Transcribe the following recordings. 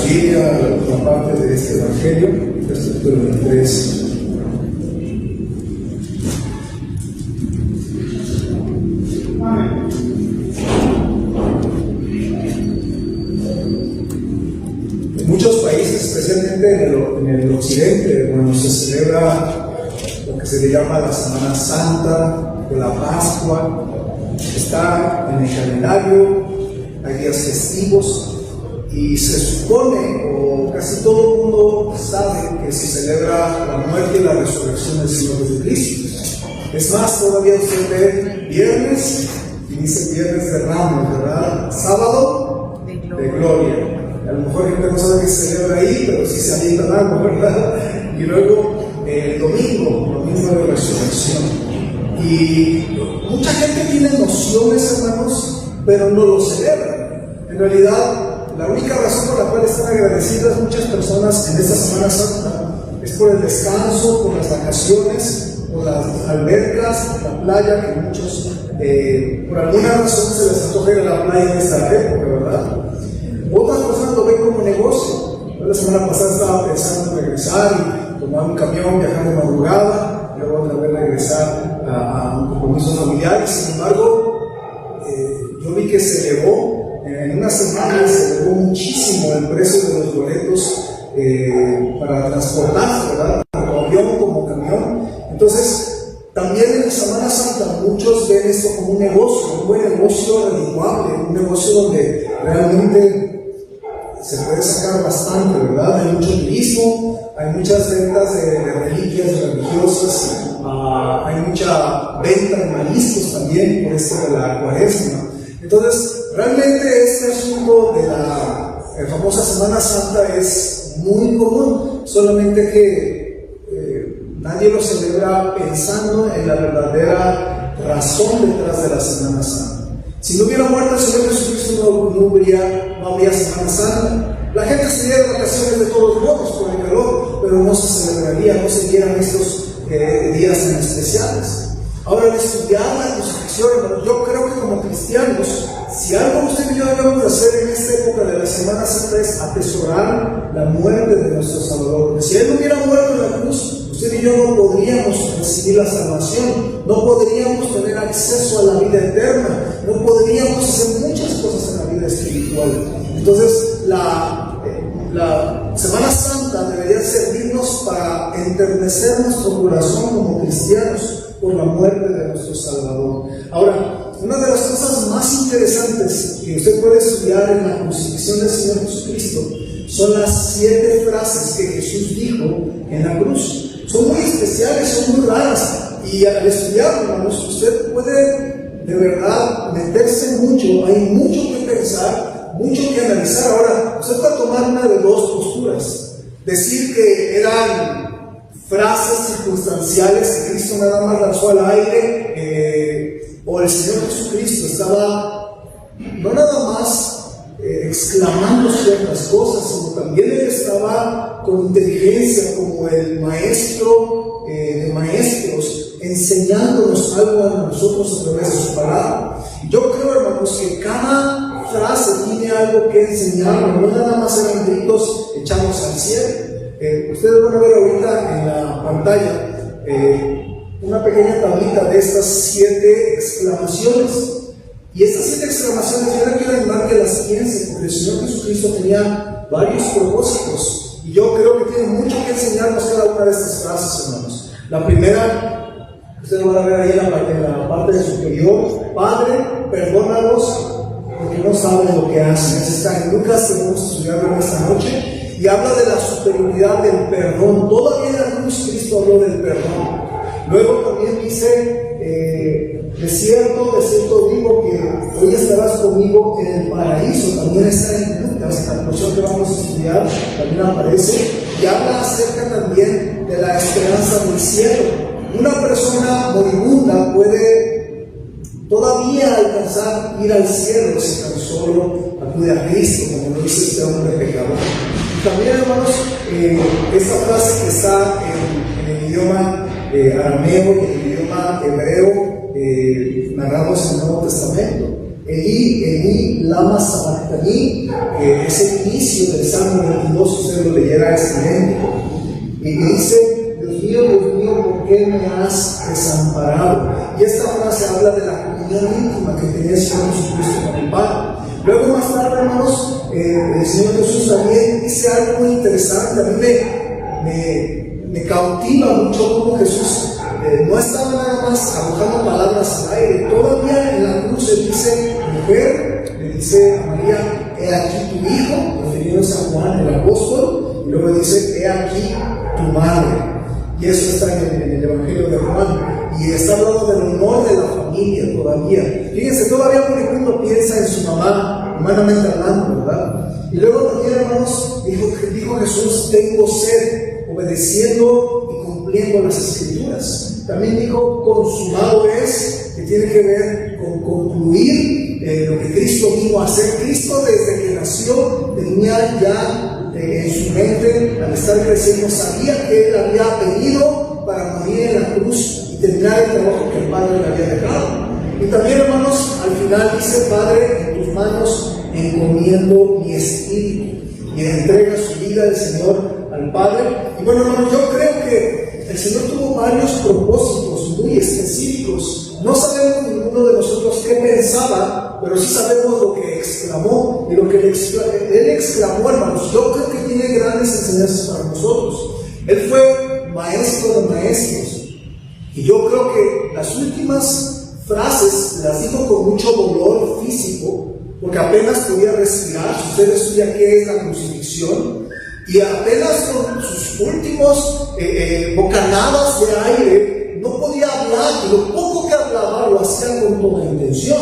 Biblia, la parte de este Evangelio, capítulo 23. En muchos países, especialmente en el occidente, cuando se celebra lo que se le llama la Semana Santa o la Pascua, está en el calendario, hay días festivos y se supone, o casi todo el mundo sabe, que se celebra la muerte y la resurrección del Señor Jesucristo. Es más, todavía usted ve viernes y dice viernes de Ramos, ¿verdad? Sábado de Gloria. A lo mejor gente no sabe que se celebra ahí, pero sí se avientan algo, ¿verdad? Y luego el domingo de resurrección. Y mucha gente tiene nociones, hermanos, pero no lo celebra. En realidad, la única razón por la cual están agradecidas muchas personas en esta Semana Santa es por el descanso, por las vacaciones, por las albercas, por la playa, que muchos, por alguna razón, se les antoja ir a la playa en esta época, ¿verdad? Otras personas lo ven como negocio. La semana pasada estaba pensando en regresar y tomar un camión, viajar de madrugada, y luego otra vez regresar a un compromiso familiar. Sin embargo, yo vi que se elevó, en una semana se elevó muchísimo el precio de los boletos para transportarse, ¿verdad? Tanto avión como camión. Entonces, también en la Semana Santa muchos ven esto como un negocio, un buen negocio redituable, un negocio donde realmente se puede sacar bastante, ¿verdad? Hay mucho turismo, hay muchas ventas de reliquias religiosas, hay mucha venta de mariscos también por esto de la Cuaresma. Entonces, realmente este asunto de la famosa Semana Santa es muy común, solamente que nadie lo celebra pensando en la verdadera razón detrás de la Semana Santa. Si no hubiera muerto el Señor Jesucristo, no habría Semana Santa. La gente estaría de vacaciones de todos modos por el calor, pero no se celebraría, no se dieran estos días tan especiales. Ahora, al estudiar la crucifixión, yo creo que como cristianos, si algo usted y yo debemos hacer en esta época de la Semana Santa es atesorar la muerte de nuestro Salvador. Porque si Él no hubiera muerto en la cruz, usted y yo no podríamos recibir la salvación, no podríamos tener acceso a la vida eterna, no podríamos hacer muchas cosas en la vida espiritual. Entonces, la Semana Santa debería servirnos para enternecer nuestro corazón como cristianos por la muerte de nuestro Salvador. Ahora, una de las cosas más interesantes que usted puede estudiar en la crucifixión del Señor Jesucristo son las 7 frases que Jesús dijo en la cruz. Son muy especiales, son muy raras, y al estudiarlo, hermanos, usted puede de verdad meterse mucho, hay mucho que pensar, mucho que analizar. Ahora, usted puede tomar una de dos posturas: decir que eran frases circunstanciales que Cristo nada más lanzó al aire, o el Señor Jesucristo estaba no nada más exclamando ciertas cosas, sino también Él estaba con inteligencia como el maestro de maestros, enseñándonos algo a nosotros a través de su palabra. Yo creo, hermanos, que cada frase tiene algo que enseñarnos, no nada más eran gritos echados al cielo. Ustedes van a ver ahorita en la pantalla una pequeña tablita de estas 7 exclamaciones. Y estas 7 exclamaciones yo le quiero animar que las piensen, porque el Señor Jesucristo tenía varios propósitos. Y yo creo que tiene mucho que enseñarnos cada una de estas frases, hermanos. La primera, ustedes van a ver ahí en la parte superior: Padre, perdónalos porque no saben lo que hacen. Eso está en Lucas, que vamos a estudiarlo en esta noche. Y habla de la superioridad del perdón. Todavía en la cruz Cristo habló del perdón. Luego también dice, de cierto digo que hoy estarás conmigo en el paraíso. También está en Lucas, la porción que vamos a estudiar también aparece. Y habla acerca también de la esperanza del cielo. Una persona moribunda puede todavía alcanzar ir al cielo si tan solo acude a Cristo, como lo dice este hombre pecador. Y también, hermanos, esta frase que está en el idioma arameo y en el idioma hebreo, narrados en el Nuevo Testamento, Elí, Elí, lama sabachthani, que es el inicio del Salmo 22, si usted lo leyera, es idéntico. Y dice: Dios mío, ¿por qué me has desamparado? Y esta frase habla de la comunión íntima que tenía el Señor Jesucristo con el Padre. Luego, más tarde, hermanos, el Señor Jesús también dice algo muy interesante. A mí me cautiva mucho cómo Jesús no estaba nada más arrojando palabras al aire. Todavía en la cruz Él dice: mujer, le dice a María, he aquí tu hijo, refiriéndose a Juan el apóstol, y luego dice: he aquí tu madre. Y eso está en el Evangelio de Juan, y está hablando del honor de la familia todavía. Fíjense, todavía uno piensa en su mamá, humanamente hablando, ¿verdad? Y luego también, hermanos, dijo Jesús: tengo sed, obedeciendo y cumpliendo las Escrituras. También dijo: consumado es, que tiene que ver con concluir lo que Cristo vino a hacer. Cristo, desde que nació, tenía ya en su mente, al estar creciendo, sabía que Él había venido para morir en la cruz y terminar el trabajo que el Padre le había dejado. Y también, hermanos, al final dice: Padre, en tus manos encomiendo mi espíritu. Y entrega su vida el Señor al Padre. Y bueno, hermanos, yo creo que el Señor tuvo varios propósitos muy específicos. No sabemos ninguno de nosotros qué pensaba, pero sí sabemos lo que exclamó. Y lo que Él exclamó, hermanos, yo creo que tiene grandes enseñanzas para nosotros. Él fue maestro de maestros. Y yo creo que las últimas frases las dijo con mucho dolor físico, porque apenas podía respirar. Si usted estudia qué es la crucifixión, y apenas con sus últimos bocanadas de aire no podía hablar, y lo poco que hablaba lo hacía con toda intención.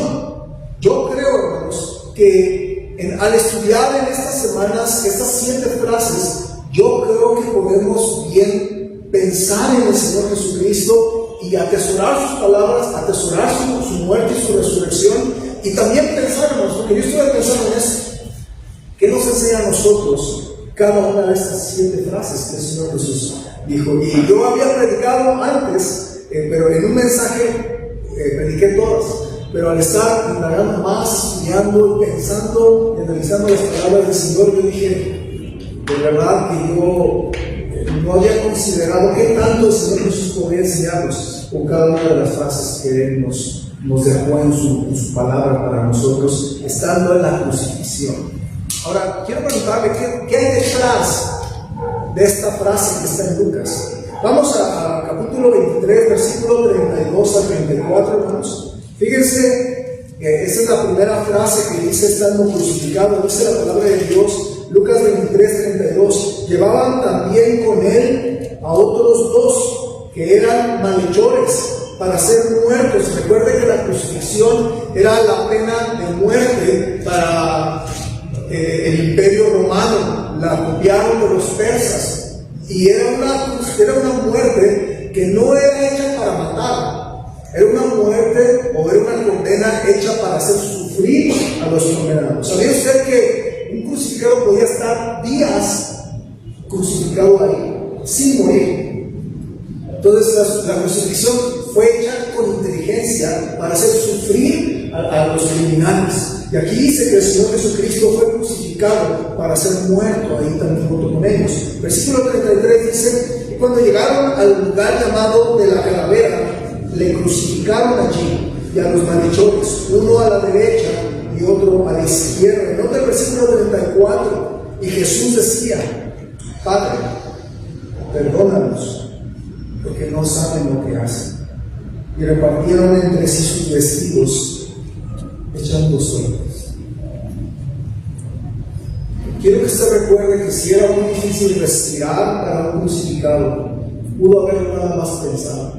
Yo creo, hermanos, que al estudiar en estas semanas estas 7 frases, yo creo que podemos bien pensar en el Señor Jesucristo y atesorar sus palabras, atesorar su muerte y su resurrección, y también pensar, hermanos, porque yo estoy pensando en eso, ¿qué nos enseña a nosotros cada una de estas 7 frases que el Señor Jesús dijo? Y yo había predicado antes, pero en un mensaje prediqué todas, pero al estar indagando más, estudiando, pensando y analizando las palabras del Señor, yo dije: de verdad que yo no había considerado qué tanto el Señor Jesús podría enseñarnos con cada una de las frases que Él nos dejó en su palabra para nosotros, estando en la crucifixión. Ahora, quiero preguntarle, ¿qué hay detrás de esta frase que está en Lucas? Vamos a capítulo 23, versículo 32 al 34, hermanos. Fíjense, esa es la primera frase que dice: estando crucificado. Dice la palabra de Dios, Lucas 23, 32. Llevaban también con Él a otros 2 que eran malhechores, para ser muertos. Recuerde que la crucifixión era la pena de muerte para el Imperio Romano. La copiaron de los persas, y era una muerte que no era hecha para matar, era una muerte o era una condena hecha para hacer sufrir a los condenados. ¿Sabía usted que un crucificado podía estar días crucificado ahí sin morir? Entonces la crucifixión fue hecha con inteligencia para hacer sufrir a los criminales. Y aquí dice que el Señor Jesucristo fue crucificado para ser muerto ahí también junto con ellos. Versículo 33 dice: y cuando llegaron al lugar llamado de la calavera, le crucificaron allí, y a los malhechores, uno a la derecha y otro a la izquierda. Y nota el versículo 34: y Jesús decía: Padre, perdónalos, porque no saben lo que hacen. Y repartieron entre sí sus vestidos, echando suertes. Quiero que usted recuerde que si era muy difícil respirar para un crucificado, pudo haberlo nada más pensado.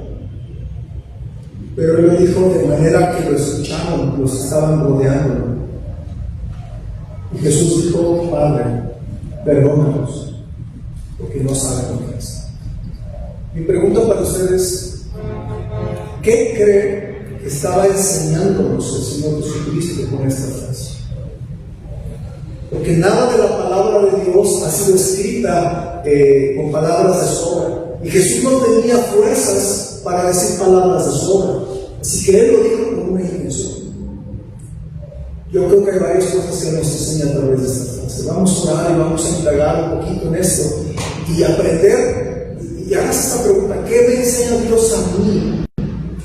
Pero Él lo dijo de manera que lo escucharon, los estaban rodeando. Y Jesús dijo: Padre, perdónalos, porque no saben lo que hacen. Mi pregunta para ustedes: ¿qué cree que estaba enseñándonos el Señor Jesucristo con esta frase? Porque nada de la palabra de Dios ha sido escrita con palabras de sobra. Y Jesús no tenía fuerzas para decir palabras de sobra. Así que Él lo dijo con una intención. Yo creo que hay varias cosas que nos enseña a través de esta frase. Vamos a orar y vamos a indagar un poquito en esto y aprender. Y hagas esta pregunta: ¿qué me enseña Dios a mí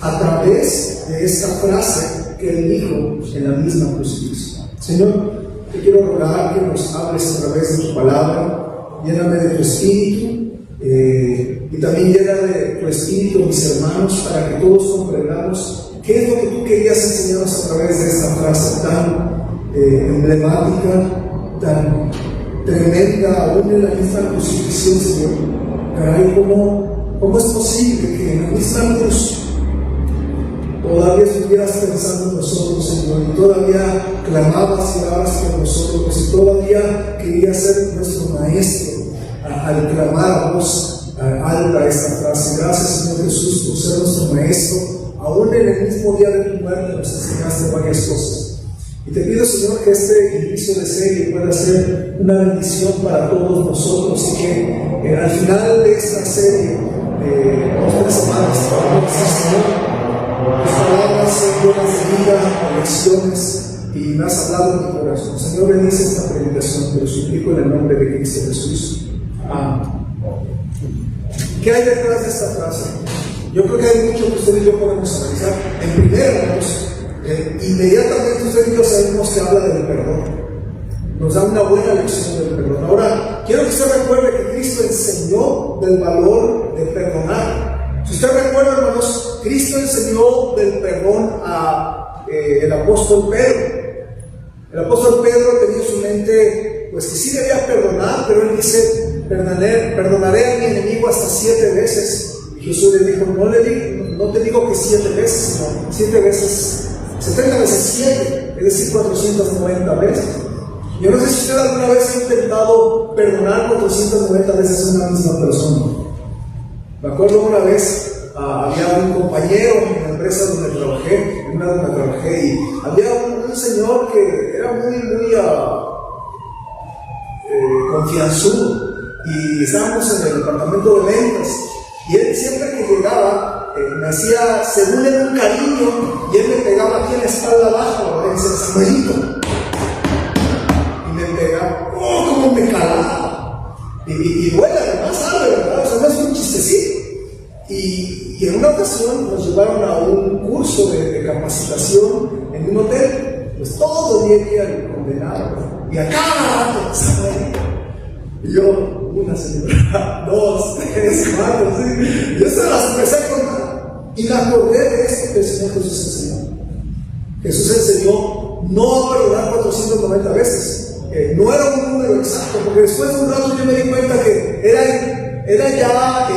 a través de esta frase que Él dijo en la misma crucifixión? Señor, te quiero rogar que nos hables a través de tu palabra. Lléname de tu espíritu, y también llena de tu espíritu a mis hermanos, para que todos comprendamos qué es lo que tú querías enseñarnos a través de esta frase tan emblemática, tan tremenda, aún en la misma crucifixión, Señor. Caray, ¿cómo es posible que en la misma cruz todavía estuvieras pensando en nosotros, Señor, y todavía clamabas y orabas por nosotros, y todavía querías ser nuestro maestro al clamar a voz alta esta frase? Gracias, Señor Jesús, por ser nuestro maestro. Aún en el mismo día de tu muerte nos enseñaste varias cosas. Y te pido, Señor, que este inicio de serie pueda ser una bendición para todos nosotros, y que al final de esta serie, 2-3 semanas, Señor, tus palabras sean llenas de vida, de lecciones, y me has hablado en mi corazón. Señor, bendice esta predicación, te lo suplico en el nombre de Cristo Jesús. Amén. ¿Qué hay detrás de esta frase? Yo creo que hay mucho que usted y yo podemos analizar. En primer lugar, inmediatamente usted y yo sabemos que habla del perdón. Nos da una buena lección del perdón. Ahora, quiero que usted recuerde que Cristo enseñó del valor de perdonar. Si usted recuerda, hermanos, Cristo enseñó del perdón a el apóstol Pedro. El apóstol Pedro tenía en su mente, pues, que sí debía perdonar, pero él dice: perdonaré a mi enemigo hasta 7 veces. Jesús le dijo: no te digo que 7 veces, sino 7 veces, 70 veces 7, es decir, 490 veces. Yo no sé si usted alguna vez ha intentado perdonar 490 veces a una misma persona. Me acuerdo una vez, había un compañero en la empresa donde trabajé, y había un señor que era muy confianzudo, y estábamos en el departamento de ventas. Y él siempre que llegaba, me hacía, según él, un cariño, y él me pegaba aquí en la espalda baja, en el Samuelito. Y me pegaba, ¡oh, cómo me calaba! Y duele, además, ¿sabe? ¿Verdad? O sea, no es un chistecito. Y en una ocasión nos llevaron a un curso de capacitación en un hotel. Pues todo el día el condenado. Y acá, Samuelito. Y yo, una señora, 2, 3, 4, ¿sí? Yo se las empecé a contar. Y me acordé de esto que el Señor Jesús enseñó. Jesús enseñó no a perdonar 490 veces. No era un número exacto, porque después de un rato yo me di cuenta que era ya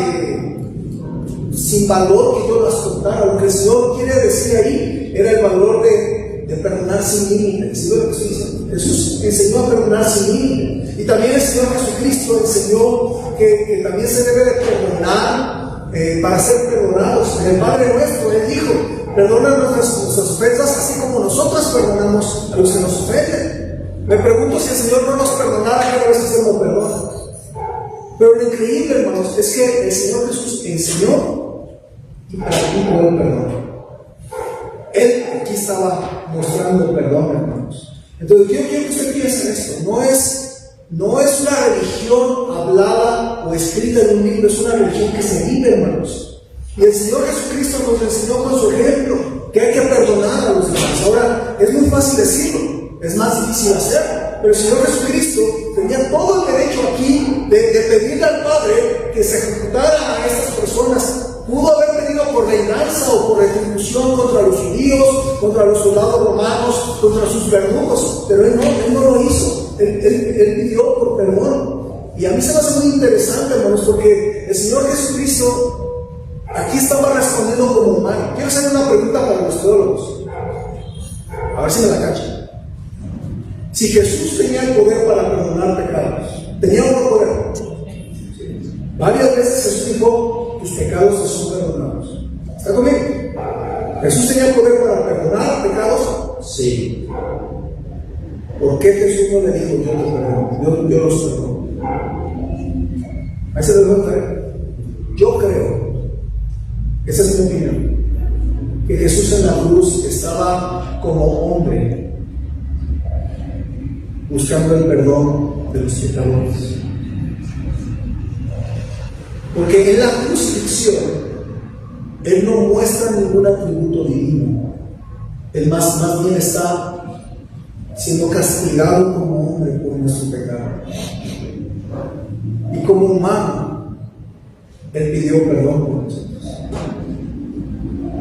sin valor que yo las contara. Lo que el Señor quiere decir ahí era el valor de perdonar sin límites. ¿Sí? Lo que estoy diciendo. Jesús enseñó a perdonar sin límites. Y también el Señor Jesucristo enseñó que también se debe de perdonar para ser perdonados. En el Padre Nuestro, Él dijo: perdona nuestras ofensas, así como nosotros perdonamos a los que nos ofenden. Me pregunto si el Señor no nos perdonara cada vez que se nos perdona. Pero lo increíble, hermanos, es que el Señor Jesús enseñó y practicó el perdón. Él aquí estaba mostrando el perdón, hermanos. Entonces, yo quiero que usted piense en esto. No es una religión hablada o escrita en un libro, es una religión que se vive, hermanos. Y el Señor Jesucristo nos enseñó con su ejemplo que hay que perdonar a los demás. Ahora, es muy fácil decirlo, es más difícil hacerlo. Pero el Señor Jesucristo tenía todo el derecho aquí de pedirle al Padre que se ejecutara a estas personas. Pudo haber pedido por venganza o por retribución contra los judíos, contra los soldados romanos, contra sus verdugos, pero él no lo hizo. Él pidió por perdón. Y a mí se me hace muy interesante, hermanos, porque el Señor Jesucristo aquí estaba respondiendo como humano. Quiero hacer una pregunta para los teólogos, a ver si me la cachan. Si Jesús tenía el poder para perdonar pecados, ¿tenía otro poder? Varias veces Jesús dijo: tus pecados te son perdonados. ¿Está conmigo? ¿Jesús tenía el poder para perdonar pecados? Sí. ¿Por qué Jesús no le dijo: yo te perdono, yo los perdono? Ahí se lo voy a traer. Yo creo, esa es mi opinión, que Jesús en la cruz estaba como hombre buscando el perdón de los pecadores. Porque en la crucifixión Él no muestra ningún atributo divino. Él más bien está siendo castigado como hombre por nuestro pecado. Y como humano, Él pidió perdón por nosotros.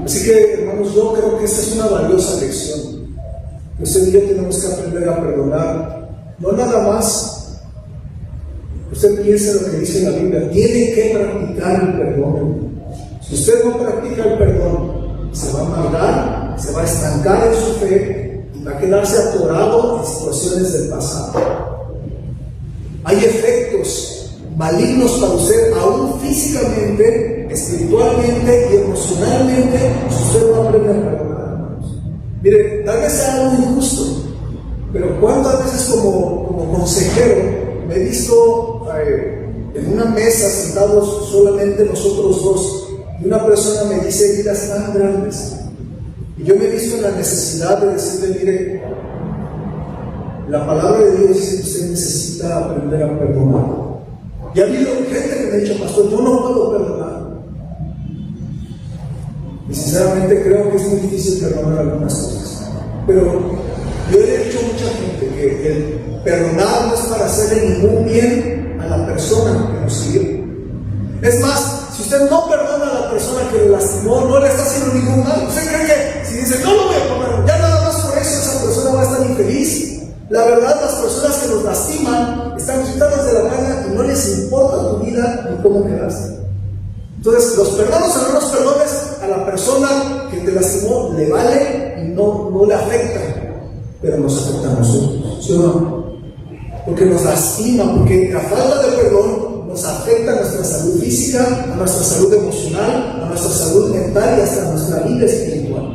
Así que, hermanos, yo creo que esta es una valiosa lección. Usted y yo tenemos que aprender a perdonar. No nada más. Usted piensa lo que dice la Biblia. Tiene que practicar el perdón. Si usted no practica el perdón, se va a amargar, se va a estancar en su fe y va a quedarse atorado en situaciones del pasado. Hay efectos malignos para usted, aún físicamente, espiritualmente y emocionalmente, si usted no aprende a perdonar. Mire, tal vez sea algo injusto, pero cuántas veces como consejero me he visto en una mesa sentados solamente nosotros dos, y una persona me dice heridas tan grandes, y yo me he visto en la necesidad de decirle: mire, la palabra de Dios dice que usted necesita aprender a perdonar. Y ha habido gente que me ha dicho: pastor, yo no puedo perdonar. Y sinceramente creo que es muy difícil perdonar algunas cosas. Pero yo he dicho a mucha gente que el perdonar no es para hacerle ningún bien a la persona que nos hirió. Es más, si usted no perdona a la persona que le lastimó, no le está haciendo ningún mal. ¿Usted cree que si dice: no lo voy a perdonar, ya nada más por eso esa persona va a estar infeliz? La verdad, las personas que nos lastiman están quitadas de la gana y no les importa tu vida ni cómo quedaste. Entonces, los perdonos o no los perdones, a la persona que te lastimó le vale y no le afecta, pero nos afecta a nosotros, ¿sí o no? Porque nos lastima, porque la falta de perdón nos afecta a nuestra salud física, a nuestra salud emocional, a nuestra salud mental y hasta a nuestra vida espiritual.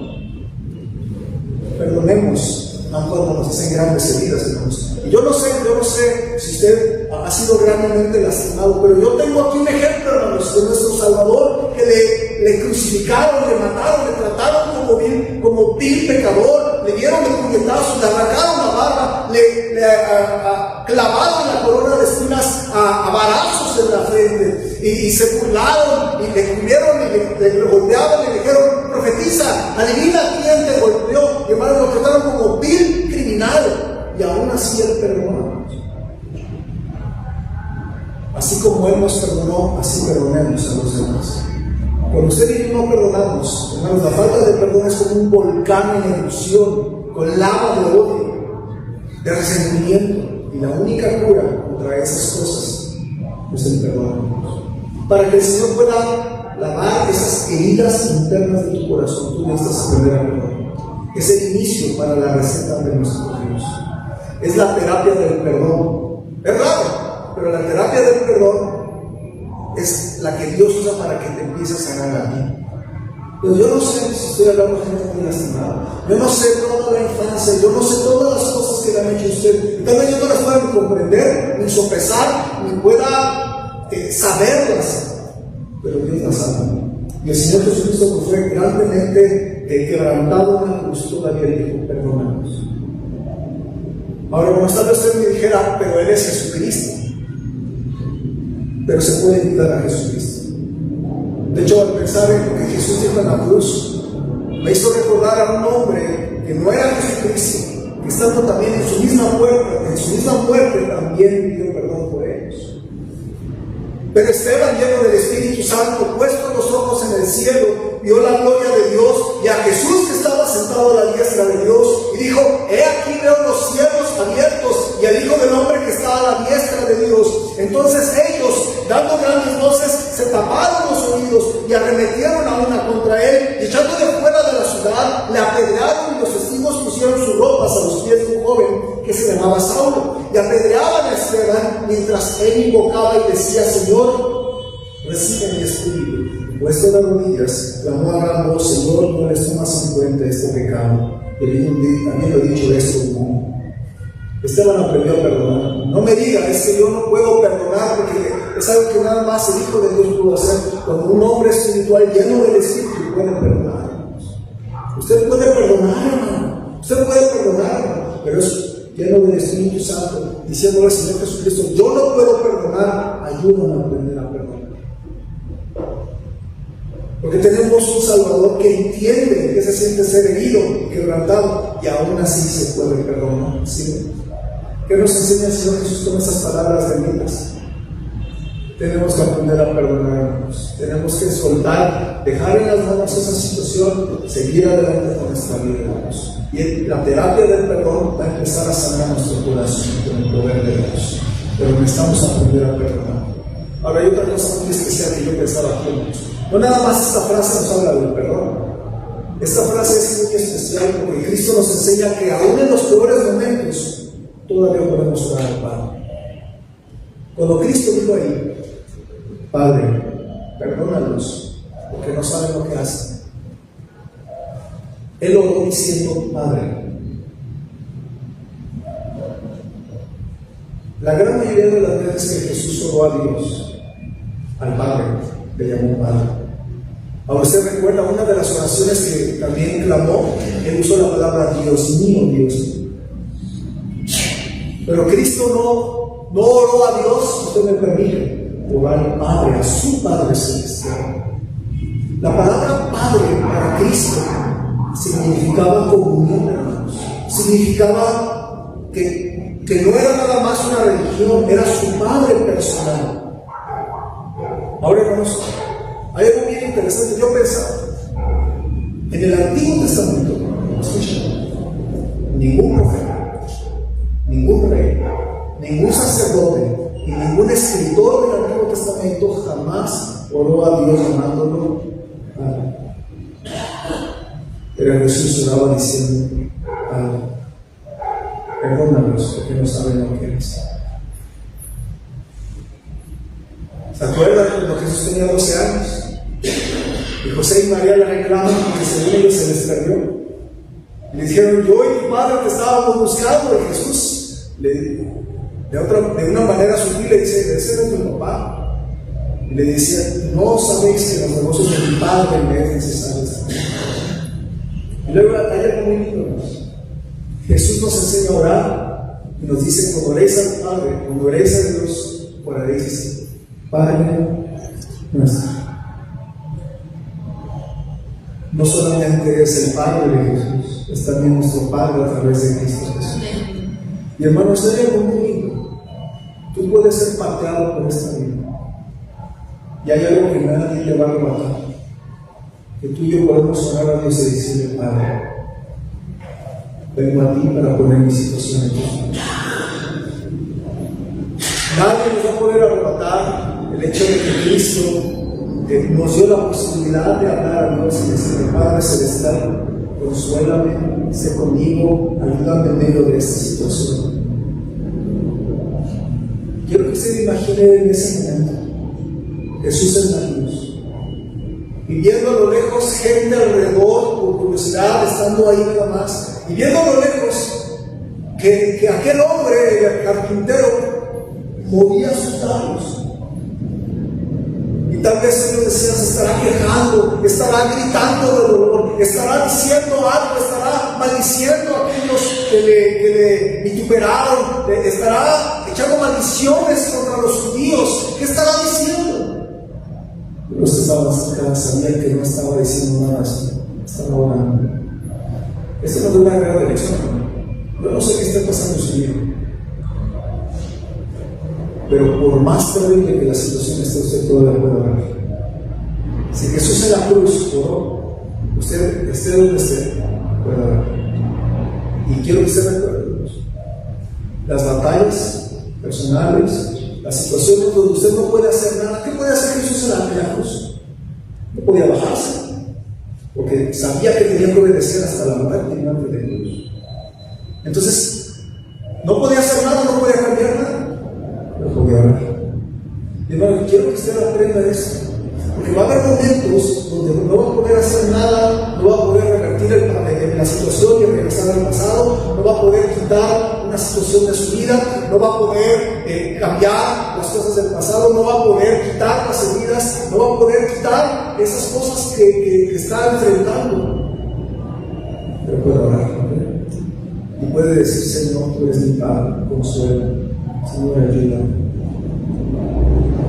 Perdonemos aun cuando nos hacen grandes heridas, hermanos. Y yo no sé si usted ha sido grandemente lastimado, pero yo tengo aquí un ejemplo, hermanos, de nuestro Salvador, que le crucificaron, le mataron, le trataron como vil pecador, le dieron de puñetazos, le arrancaron la barba, le clavaron la corona de espinas a varazos en la frente, y se burlaron, y le cubrieron, y le golpeaban, y le dijeron: profetiza, adivina quién te golpeó. Y hermanos, lo trataron como vil criminal, y aún así Él perdonó. Así como Él nos perdonó, así perdonemos a los demás. Cuando usted y yo no perdonamos, hermanos, la falta de perdón es como un volcán en erupción, con lava de odio, de resentimiento, y la única cura contra esas cosas es el perdón. Para que el Señor pueda lavar esas heridas internas de tu corazón, tú necesitas aprender a perdonar. Es el inicio para la receta de nuestro Dios. Es la terapia del perdón. Es raro, pero la terapia del perdón es la que Dios usa para que te empieces a sanar a ti. Pero yo no sé si estoy hablando de gente muy lastimada. Yo no sé toda la infancia, yo no sé todas las cosas que le han hecho a usted. Tal vez yo no las pueda ni comprender, ni sopesar, ni pueda saberlas. Pero Dios las sabe. Y el Señor Jesucristo, que fue grandemente quebrantado en la cruz, todavía dijo: perdónanos. Ahora, como tal vez usted me dijera: pero Él es Jesucristo. Pero se puede imitar a Jesucristo. De hecho, al pensar en lo que Jesús dijo en la cruz, me hizo recordar a un hombre que no era Jesucristo, que estando también en su misma muerte también pidió perdón por ellos. Pero Esteban, lleno del Espíritu Santo, puesto los ojos en el cielo, vio la gloria de Dios y a Jesús que estaba sentado a la diestra de Dios, y dijo: he aquí veo los cielos abiertos y al Hijo del Hombre que está a la diestra de Dios. Entonces ellos, dando grandes voces, se taparon los oídos y arremetieron a una contra él, y echándole fuera de la ciudad, le apedrearon, y los testigos pusieron sus ropas a los pies de un joven que se llamaba Saulo, y apedreaban a Esteban mientras él invocaba y decía: Señor, recibe mi espíritu. Puesto de rodillas, clamó a gran voz: Señor, no les tomas en cuenta este pecado. Habiendo dicho esto, Esteban aprendió a perdonar. No me diga: es que yo no puedo perdonar, porque es algo que nada más el Hijo de Dios pudo hacer. Cuando un hombre espiritual lleno del Espíritu puede perdonar. Usted puede perdonar, hermano. Usted puede perdonar, pero lleno del Espíritu Santo, diciéndole al Señor Jesucristo: yo no puedo perdonar, ayúdame a aprender a perdonar. Porque tenemos un Salvador que entiende que se siente ser herido y quebrantado, y aún así se puede perdonar. ¿Sí? ¿Qué nos enseña el Señor Jesús con esas palabras benditas? Tenemos que aprender a perdonarnos, tenemos que soltar, dejar en las manos esa situación, seguir adelante con nuestra vida, hermanos. Y la terapia del perdón va a empezar a sanar nuestro corazón con el poder de Dios. Pero necesitamos aprender a perdonar. Ahora, hay otra cosa muy especial que yo pensaba aquí. No nada más esta frase nos habla del perdón. Esta frase es muy especial porque Cristo nos enseña que aún en los peores momentos todavía podemos orar al Padre. Cuando Cristo dijo ahí: Padre, perdónalos porque no saben lo que hacen, Él oró diciendo: Padre. La gran mayoría de las veces que Jesús oró a Dios, al Padre, le llamó Padre. Ahora usted recuerda una de las oraciones que también clamó, Él usó la palabra Dios mío, Dios mío. Pero Cristo no oró a Dios, usted me permite, orar al Padre, a su Padre Celestial. La palabra Padre para Cristo significaba comunión, hermanos. Significaba que no era nada más una religión, era su Padre personal. Ahora, hermanos, hay algo bien interesante. Yo pensaba, en el Antiguo Testamento, escuchen, ningún profeta, ningún rey, ningún sacerdote y ningún escritor del Antiguo Testamento jamás oró a Dios llamándolo Padre. Pero Jesús oraba diciendo: Padre, perdónalos porque no saben lo que es. ¿Se acuerdan cuando Jesús tenía 12 años? Y José y María le reclaman porque según ellos se les perdió. Y le dijeron: yo y tu padre te estábamos buscando. Y Jesús de una manera sutil le dice: ese es tu papá. Y le dice: no sabéis que los negocios de mi padre me es necesario estar. Y luego hay algo muy lindo. Jesús nos enseña a orar y nos dice: cuando oréis al Padre, cuando oréis a Dios, oraréis así: Padre nuestro. No solamente es el Padre de Jesús, es también nuestro Padre a través de Cristo Jesús. Y hermanos, hay algo muy lindo. Tú puedes ser pateado por esta vida, y hay algo que nadie te va a arrebatar. Que tú y yo podemos orar a Dios y decirle: Padre, vengo a ti para poner mi situación en tus manos. Nadie nos va a poder arrebatar el hecho de que Cristo nos dio la posibilidad de hablar a Dios y decirle: Padre Celestial, consuélame, sé conmigo, ayúdame en medio de esta situación. Quiero que usted imagine en ese momento Jesús en la cruz, y viendo a lo lejos gente alrededor por curiosidad, estando ahí nada más, y viendo a lo lejos que aquel hombre, el carpintero, movía sus labios. Y tal vez ellos decían: se estará quejando, estará gritando de dolor, estará diciendo algo, estará maldiciendo a aquellos que le vituperaron, estará echando maldiciones contra los judíos. ¿Qué estará diciendo? Los que estaban cerca sabían que no estaba diciendo nada así, estaba orando. Esto no es una gran dirección. Yo no sé qué está pasando en su vida, pero por más terrible que la situación esté, usted todavía puede orar. Si Jesús en la cruz oró, usted esté donde esté, puede orar. Y quiero que usted recuerde las batallas personales, las situaciones donde usted no puede hacer nada. ¿Qué puede hacer Jesús en la cruz? No podía bajarse, porque sabía que tenía que obedecer hasta la muerte y muerte de cruz. Entonces, no podía hacer nada, no podía cambiar nada, pero podía orar. Y hermano, quiero que usted aprenda esto, porque va a haber momentos donde no va a poder hacer nada, no va a poder revertir la situación y regresar al pasado, no va a poder quitar una situación de su vida, no va a poder cambiar las cosas del pasado, no va a poder quitar las heridas, no va a poder quitar esas cosas que está enfrentando, pero puede orar. Y puede decir: Señor, tú eres mi Padre, consuelo, Señor, ayuda.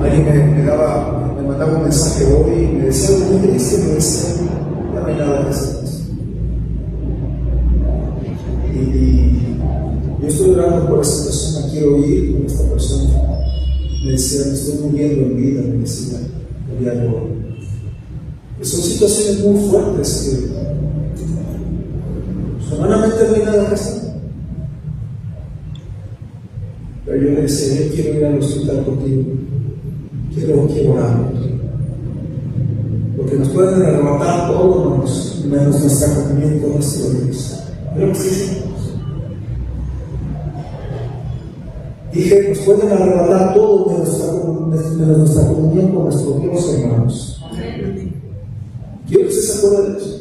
Alguien me mandaba un mensaje hoy y me decía algo muy triste, me decía: ya no hay nada que hacer. Y yo estoy orando por esa persona, quiero ir con esta persona. Me decía: me estoy muriendo en vida, me decía, odiando. Son situaciones muy fuertes que humanamente no hay nada que hacer. Pero yo le decía: yo quiero ir al hospital contigo, quiero orar contigo, porque nos pueden arrebatar todo menos nuestra comunión con nuestro Dios. ¿Pero qué sí? Dije: nos pueden arrebatar todo menos nuestra comunión con nuestro Dios, hermanos. Quiero que se acuerden de eso.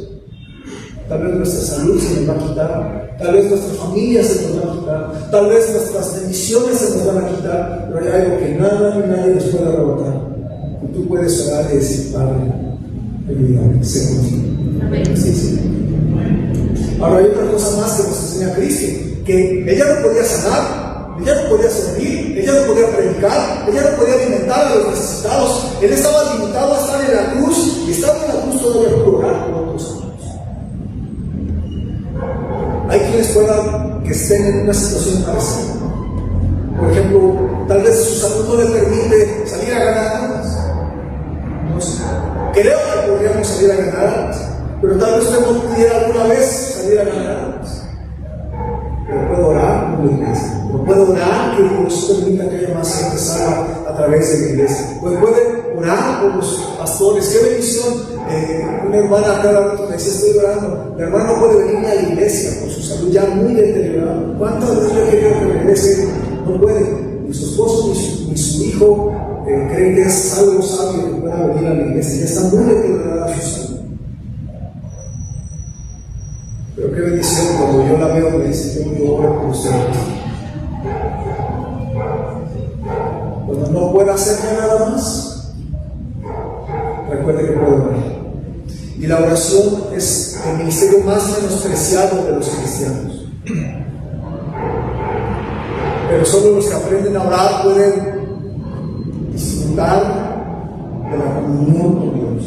Tal vez nuestra salud se nos va a quitar, tal vez nuestra familia se nos va a quitar, tal vez nuestras bendiciones se nos van a quitar, pero hay algo que nada ni nadie nos puede arrebatar. Y tú puedes orar y decir: Padre, ayúdame, sé contigo. Sí. Ahora hay otra cosa más que nos enseña Cristo, que ella no podía sanar, ella no podía servir, ella no podía predicar, ella no podía alimentar a los necesitados. Él estaba limitado a estar en la cruz, y estando en la cruz todavía pudo orar por otros años. Hay quienes puedan que estén en una situación parecida. Por ejemplo, tal vez su salud no le permite salir a ganar armas. No sé. Creo que podríamos salir a ganar armas, pero tal vez usted no pudiera alguna vez salir a ganar armas. Pero puedo orar por la iglesia. Pero puedo orar que Dios permita que haya más gente salva a través de la iglesia. Pues puede orar por los pastores. ¡Qué bendición! Una hermana cada rato me decía: estoy orando. La hermana no puede venir a la iglesia por su salud ya muy deteriorada. ¿Cuántas veces yo he querido que regrese? No puede. Ni su esposo ni su hijo creen que es algo sabio que pueda venir a la iglesia. Ya está muy deteriorada su salud. Pero qué bendición cuando yo la veo, me dice: yo oro por usted. Cuando no pueda hacer nada más, recuerde que puede orar. Y la oración es el ministerio más menospreciado de los cristianos. Pero solo los que aprenden a orar pueden disfrutar de la comunión con Dios.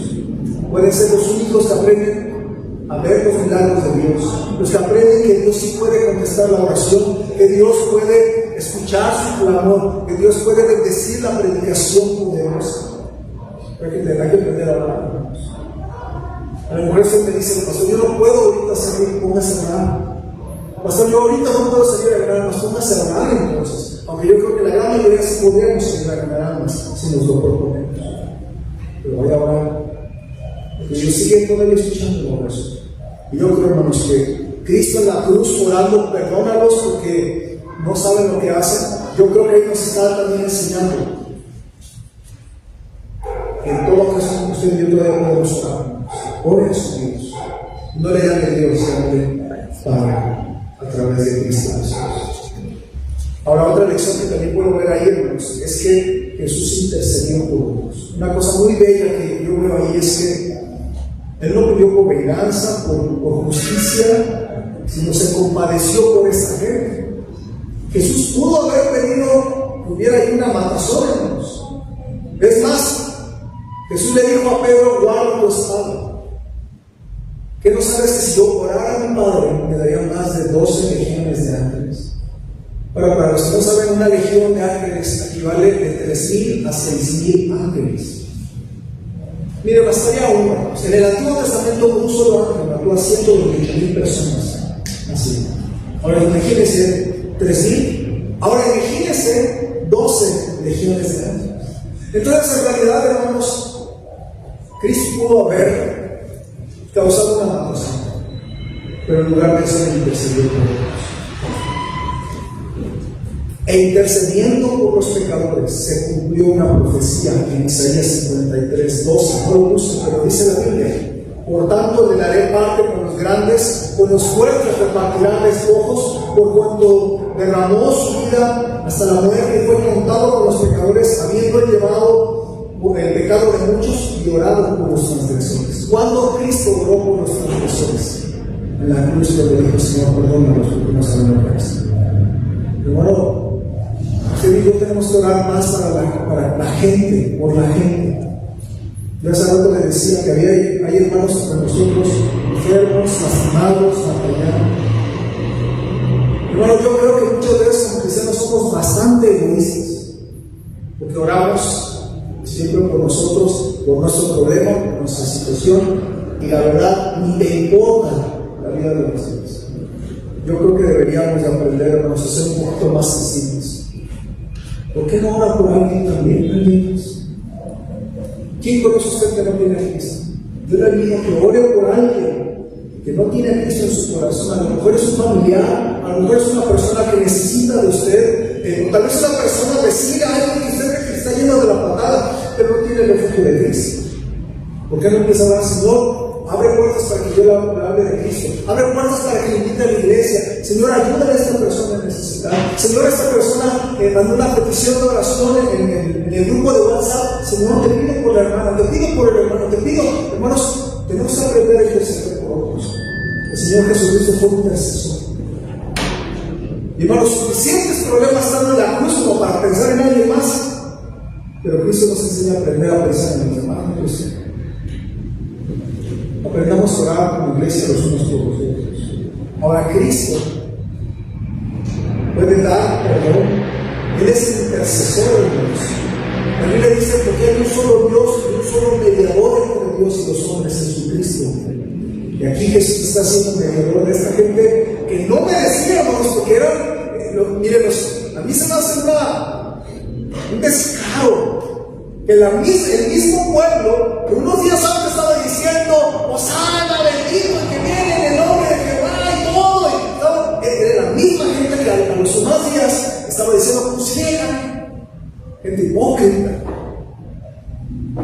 Pueden ser los únicos que aprenden a ver los milagros de Dios. Los que aprenden que Dios sí puede contestar la oración, que Dios puede escuchar su clamor, que Dios puede bendecir la predicación poderosa. Pero hay que aprender a orar. A lo mejor usted me dice: pastor, yo no puedo ahorita salir, póngase a orar. Pastor, yo ahorita no puedo salir a ganar almas, póngase a orar entonces. Aunque yo creo que la gran mayoría sí podríamos salir a ganar almas si nos lo proponemos. Pero voy a orar, porque Dios sigue todavía escuchando la oración. Y yo creo, hermanos, que Cristo en la cruz orando: perdónalos porque no saben lo que hacen. Yo creo que Él nos está también enseñando que en todo caso usted y yo todavía podemos orar. Ore a su Dios. No le llame Dios, llame Padre a través de Cristo Jesús. Ahora, otra lección que también puedo ver ahí, hermanos, es que Jesús intercedió por nosotros. Una cosa muy bella que yo veo ahí es que Él no pidió por venganza, por justicia, sino se compadeció por esta gente. Jesús pudo haber pedido que hubiera ahí una matazón, hermanos. Es más, Jesús le dijo a Pedro: guarda tu espada. ¿Qué no sabes que si yo orara a mi Padre me daría más de 12 legiones de ángeles? Ahora, para los que no saben, una legión de ángeles equivale de 3,000 a 6,000 ángeles. Mire, bastaría uno. En el Antiguo Testamento un solo ángel mató a 128,000 personas. Así. Ahora imagínense 3,000. Ahora imagínense 12 legiones de ángeles. Entonces, en realidad, hermanos, Cristo pudo haber causado una matazón, pero en lugar de eso intercedió por ellos. E intercediendo por los pecadores se cumplió una profecía en Isaías 53:12. No lo busco, pero dice la Biblia: por tanto le daré parte con los grandes, con los fuertes repartirán despojos, por cuanto derramó su vida hasta la muerte y fue contado con los pecadores, habiendo llevado el pecado de muchos y orado por los transgresores. ¿Cuándo Cristo oró por los transgresores? en la cruz cuando dijo: Señor, perdónanos porque no saben lo que hacen. Hermano, usted y yo tenemos que orar más para la gente, por la gente. Yo hace rato le decía que hay hermanos entre nosotros enfermos, lastimados, batallados. Hermano, yo creo que muchas veces como cristianos somos bastante egoístas, porque oramos siempre por nosotros, por nuestro problema, por nuestra situación, y la verdad ni te importa la vida de los demás. Yo creo que deberíamos de aprender, hermanos, a ser un poquito más sensibles. ¿Por qué no ora por alguien también, amigos? ¿Quién conoce usted que no tiene a Cristo? Yo le digo que ore por alguien que no tiene a Cristo en su corazón. A lo mejor es un familiar, a lo mejor es una persona que necesita de usted, tal vez una persona vecina, alguien que usted ve que está lleno de la patada, pero no tiene el refugio de Cristo. ¿Por qué no empieza a hablar: Señor, abre puertas para que yo le hable de Cristo, abre puertas para que le invite a la iglesia? Señor, ayúdale a esta persona en necesidad. Señor, esta persona mandó una petición de oración en el grupo de WhatsApp. Señor, te pido por la hermana, te pido por el hermano, te pido. Hermanos, tenemos que aprender a interceder por otros. El Señor Jesucristo fue un intercesor. Y hermanos, suficientes problemas están en la cruz como para pensar en alguien más, pero Cristo nos enseña a aprender a pensar en los hermanos. Aprendamos a orar como iglesia los unos por los otros. Ahora, Cristo puede dar perdón. Él es el intercesor de Dios. La Biblia dice: porque hay un solo Dios y un solo mediador entre Dios y los hombres, Jesucristo. Y aquí Jesús está siendo mediador de esta gente que no merecía, hermanos, porque eran, mírenos, a mí se me hace un descaro. Que el mismo pueblo, que unos días antes estaba diciendo: Hosana, bendito el que viene en el nombre de Jehová y todo, era la misma gente que a los demás días estaba diciendo: ciega, gente hipócrita,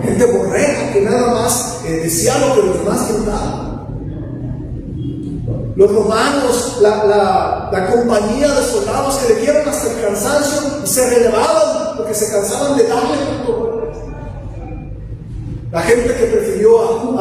gente borrega que nada más decía lo que los demás cantaban. Los romanos, la compañía de soldados que le dieron hasta el cansancio y se relevaban porque se cansaban de darle tanto. La gente que prefirió a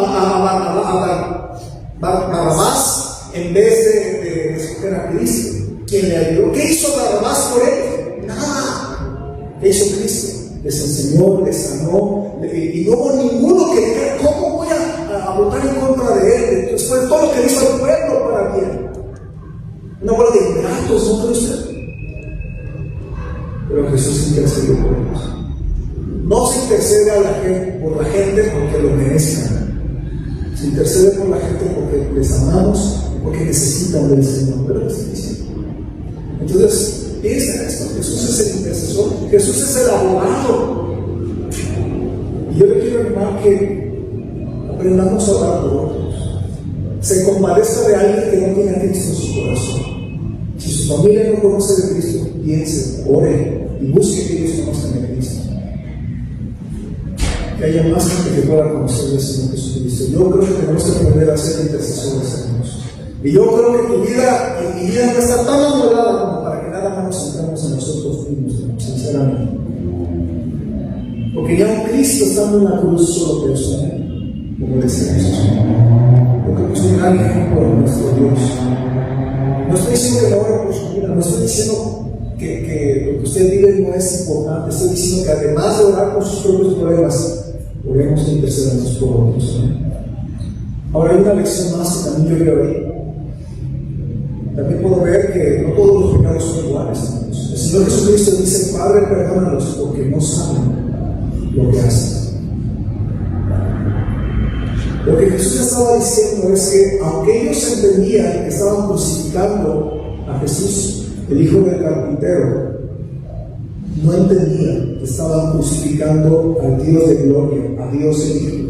Barrabás en vez de escoger a Cristo. ¿Quién le ayudó? ¿Qué hizo Barrabás por él? Nada. ¿Qué hizo Cristo? Les enseñó, les sanó, y no hubo ninguno que dijera: ¿cómo voy a votar en contra de él? Después de todo lo que hizo el pueblo para bien. Una bola de ingratos, ¿no cree usted? Pero Jesús intercedió por ellos. No se intercede por la gente porque lo merezcan. Se intercede por la gente porque les amamos y porque necesitan del Señor. ¿Pero qué estoy diciendo? Entonces, piensa esto: Jesús es el intercesor, Jesús es el abogado. Y yo le quiero animar que aprendamos a orar por otros. Se compadezca de alguien que no tiene a Cristo en su corazón. Si su familia no conoce de Cristo, piense, ore y busque que ellos conozcan de Cristo. Que haya más gente que pueda conocer al Señor Jesucristo. Yo creo que tenemos que aprender a ser intercesores, hermanos. Y yo creo que tu vida y mi vida no está tan amolada como para que nada más nos centremos en nosotros mismos, sinceramente. Porque ya un Cristo estando en la cruz solo pensó en él, como decía Jesús. Porque es un gran ejemplo de nuestro Dios. No estoy diciendo que no ore por su vida, no estoy diciendo que lo que usted vive no es importante. Estoy diciendo que además de orar por sus propios problemas, oremos e intercedamos por otros. Ahora hay una lección más que también yo veo ahí. También puedo ver que no todos los pecados son iguales. El Señor Jesucristo dice: Padre, perdónalos porque no saben lo que hacen. Lo que Jesús estaba diciendo es que, aunque ellos entendían que estaban crucificando a Jesús, el hijo del carpintero, no entendían que estaban crucificando al Dios de gloria, a Dios el Hijo.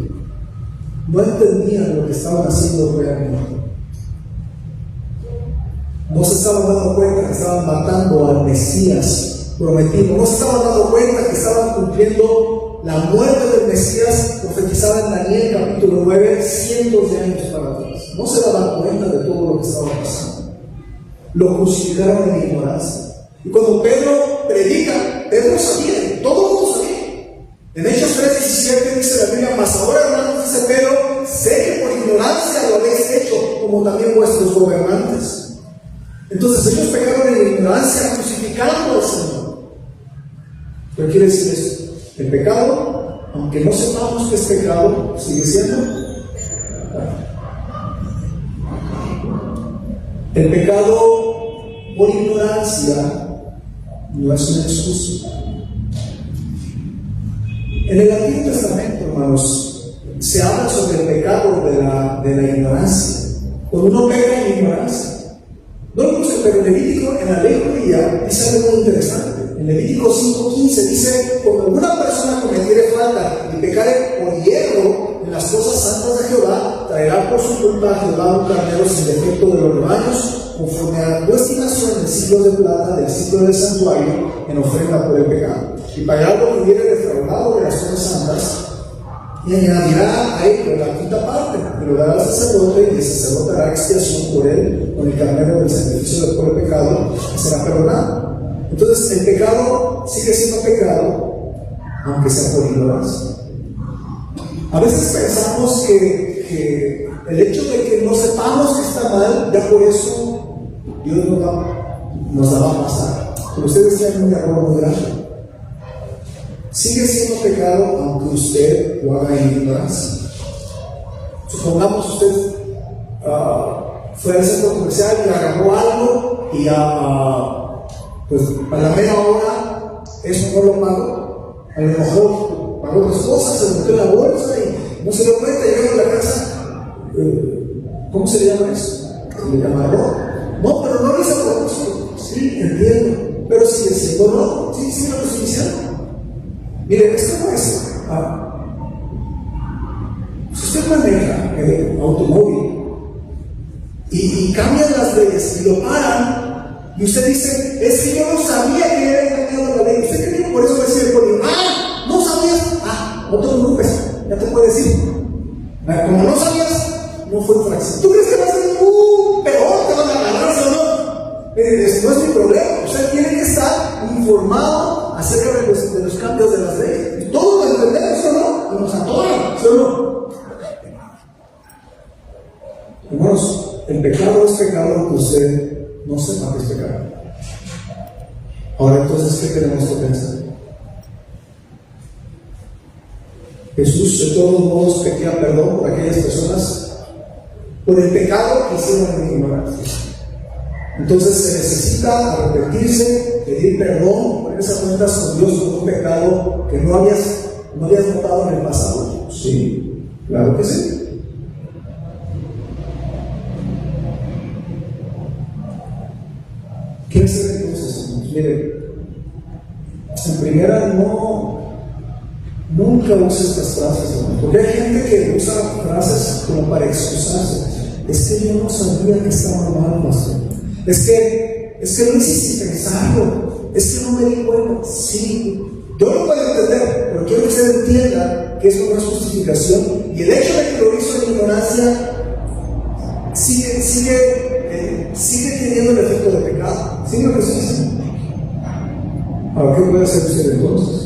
No entendían lo que estaban haciendo realmente. No se estaban dando cuenta que estaban matando al Mesías prometido. No se estaban dando cuenta que estaban cumpliendo la muerte del Mesías profetizada en Daniel capítulo 9, cientos de años para atrás. No se daban cuenta de todo lo que estaba pasando. Lo crucificaron en ignorancia. Y cuando Pedro predica, Pedro sabía, todo el mundo sabía. En Hechos 3:17 dice la Biblia: mas ahora, hermanos, dice Pedro, sé que por ignorancia lo habéis hecho, como como también vuestros gobernantes. Entonces ellos pecaron en ignorancia, crucificando al Señor. ¿Qué quiere decir eso? El pecado, aunque no sepamos que es pecado, sigue siendo. El pecado por ignorancia no es una excusa. En el Antiguo Testamento, hermanos, se habla sobre el pecado de la ignorancia. Cuando uno peca en ignorancia. No lo puse, pero en Levítico, en la ley judía, dice algo muy interesante. En Levítico 5:15 dice: cuando alguna persona cometiere falta y pecare por hierro en las cosas santas de Jehová, traerá por su culpa a Jehová un carnero sin defecto de los rebaños, conforme a tu estimación en ciclos de plata del ciclo del santuario, en ofrenda por el pecado. Y pagará lo que hubiere defraudado de las cosas santas, y añadirá a ello la quinta parte, y lo dará al sacerdote, y el sacerdote hará expiación por él con el carnero del sacrificio por el pecado, y será perdonado. Entonces, el pecado sigue siendo pecado, aunque sea por ignorancia. A veces pensamos que el hecho de que no sepamos que está mal, ya por eso Dios nos la va a pasar. Pero ustedes tienen un error muy grande. Sigue siendo pecado aunque usted lo haga en ignorancia. Supongamos usted fue al centro comercial y agarró algo y pues a la media hora eso no lo pagó. A lo mejor pagó otras cosas, se metió en la bolsa y no se dio cuenta, llegó a la casa. ¿Cómo se le llama eso? ¿Se le llama error? No, pero no lo hice a propósito. Sí, entiendo. Pero sigue siendo no. Sí, lo estoy diciendo. Miren, es como esto. Si usted maneja el automóvil y cambian las leyes y lo paran, y usted dice: es que yo no sabía que había cambiado la ley. Usted cree que por eso va a decir el policía: no sabías. No te preocupes, ya te puedes decir. Como no sabías, no fue infracción. ¿Tú crees que va a ser peor? ¿Te van a agarrar o no? No es mi problema. Usted tiene que estar informado acerca de los cambios de las leyes. Y todos lo entendemos, ¿sí o no? Y nos atoran, ¿sí o no? Hermanos, el pecado es pecado aunque usted no sepa que es pecado. Ahora entonces, ¿qué tenemos que pensar? Jesús de todos modos pedía perdón por aquellas personas por el pecado que hicieron en ignorancia. Entonces se necesita arrepentirse, pedir perdón, ponerse a cuentas con Dios por un pecado que no habías notado en el pasado. Sí, claro que sí. ¿Qué hacer entonces, hermanos? Mire, en primera, nunca use estas frases, hermanos, porque hay gente que usa frases como para excusarse. Es que yo no sabía que estaba mal, pastor. Es que no hiciste pensarlo. Es que no me di cuenta. Sí, yo lo puedo entender, pero quiero que usted entienda que eso no es justificación. Y el hecho de que lo hizo en ignorancia sigue teniendo el efecto de pecado. ¿Sí lo que estoy diciendo? Ahora, ¿qué puede hacer usted entonces?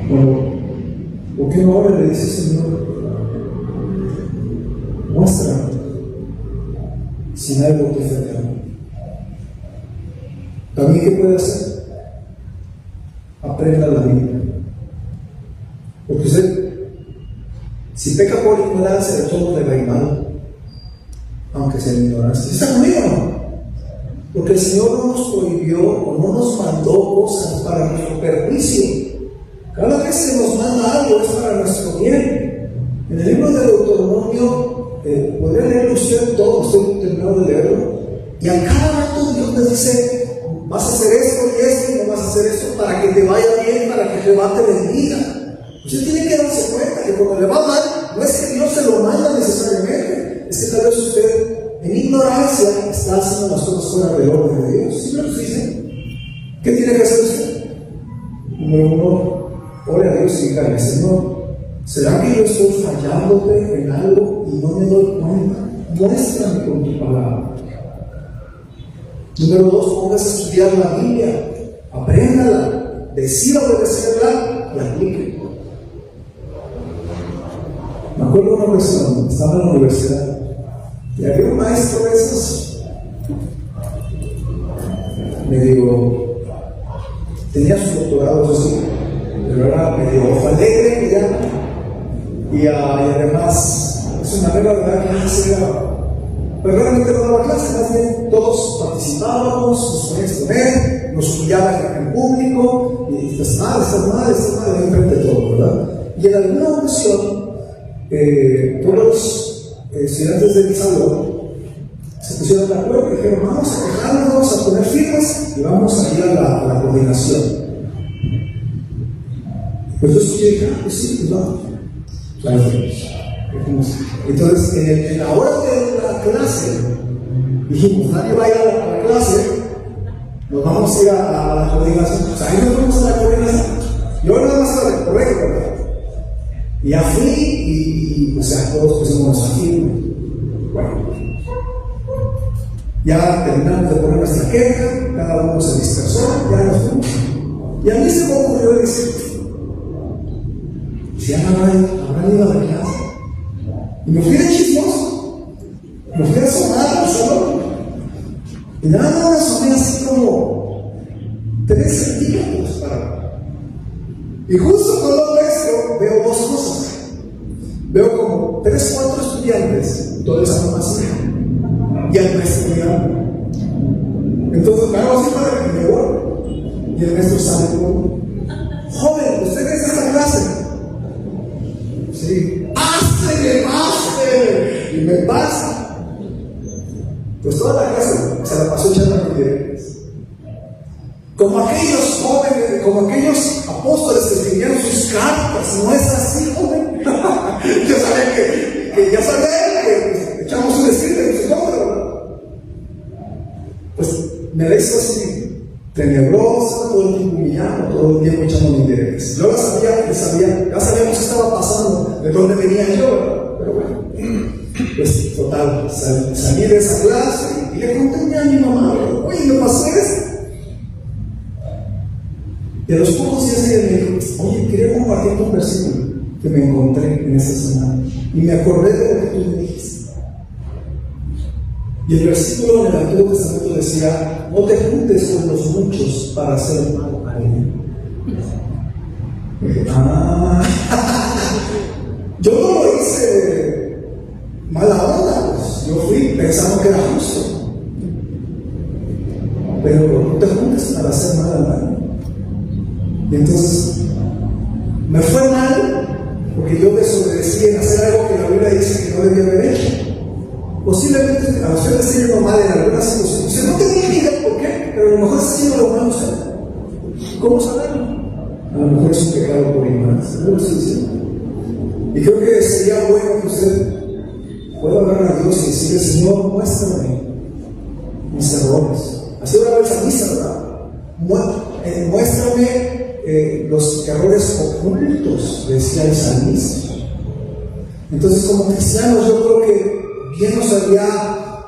Bueno, ¿por qué no ahora le dice: Señor, muéstrame si hay algo que ofender? También, ¿qué puede hacer? Aprenda la Biblia. Porque usted, si peca por ignorancia, de todo le va a ir mal, aunque sea ignorancia. ¿Está conmigo o no? Porque el Señor no nos prohibió o no nos mandó cosas para nuestro perjuicio. Cada vez que nos manda algo es para nuestro bien. En el libro de Deuteronomio, podría leerlo usted todo, estoy terminando de leerlo, y a cada rato Dios les dice: vas a hacer esto y esto, y no vas a hacer esto, para que te vaya bien, para que Jehová te bendiga. Usted tiene que darse cuenta que cuando le va mal, no es que Dios se lo manda necesariamente, es que tal vez usted en ignorancia está haciendo las cosas fuera del orden de Dios. ¿Sí me lo dicen? ¿Qué tiene que hacer usted? Número uno, ore a Dios y dígale: Señor, ¿será que yo estoy fallándote en algo y no me doy cuenta? Muéstrame con tu palabra. Número dos, póngase a estudiar la Biblia, apréndala, decida obedecerla y aplique. Me acuerdo de una persona, estaba en la universidad Y había un maestro de esos, medio, tenía sus doctorados así, pero era medio ojo alegre, ya. Y además, es una regla, ¿verdad? Que antes era, pero realmente no daba clase, más bien todos participábamos, nos ponían a exponer, nos humillaban en público, y estás mal, enfrente de todo, ¿verdad? Y en alguna ocasión, todos los estudiantes de mi salón se pusieron de acuerdo y dijeron: vamos a quejarnos, vamos a poner firmas y vamos a ir a la coordinación. Pues yo escuché y dije: pues sí, pues vamos. Claro. Entonces, en la hora de la clase, dijimos: nadie va a ir a la clase, nos vamos a ir a la coordinación. Pues ahí nos vamos a la coordinación. Yo nada más la correcto, ¿verdad? Y ya fui y o sea, todos pusimos aquí. Bueno, ya terminamos de poner nuestra queja, cada uno se dispersó, ya nos fuimos. Y a mí se me ocurrió decir: si ya habrán ido a la clase. Y me fui de chismoso, me fui a asomar al salón. Y nada más asomé así como 3 centímetros para mí. Y justo con lo esto veo 2 cosas. Veo como 3, 4 estudiantes, toda esa formación, y el maestro mirando. Entonces me hago así para que me voy. Y el maestro sale como: joven, ¿usted es de esa clase? Sí. ¡Pásele! Y me pasa. Pues toda la clase se la pasó echando indirectas. Como aquellos jóvenes, como aquellos apóstoles que escribían sus cartas. No es así, joven. Yo sabía que ya sabía que pues, echamos un escrito en su contra, ¿verdad? Pues me la hizo así, tenebrosa, todo el tiempo humillando, todo el tiempo echando indirectas. Yo ya sabíamos qué estaba pasando, de dónde venía yo, ¿verdad? Pero bueno, pues total, salí de esa clase y le conté a mi mamá: oye, ¿me pasó esto? Y a los pocos días ella me dijo: oye, quería compartir un versículo que me encontré en esta semana y me acordé de lo que tú me dijiste. Y el versículo en el Antiguo Testamento decía: no te juntes con los muchos para hacer mal a ellos. Yo no lo hice mala onda, pues yo fui pensando que era justo. Pero no te juntes para hacer mal a nadie. Y entonces me fue mal porque yo desobedecí en hacer algo que la Biblia dice que no debía haber hecho. Posiblemente a usted le esté yendo mal en algunas situaciones. Usted no tenía ni idea por qué, pero a lo mejor está haciendo lo malo usted. ¿Cómo saberlo? A lo mejor es un pecado por ignorancia. No lo estoy diciendo. Y creo que sería bueno que usted pueda hablar a Dios y decirle: Señor, muéstrame mis errores. Así va a ver salmista, ¿verdad? Muéstrame los errores ocultos, decía el salmista. Entonces, como cristianos, yo creo que bien nos haría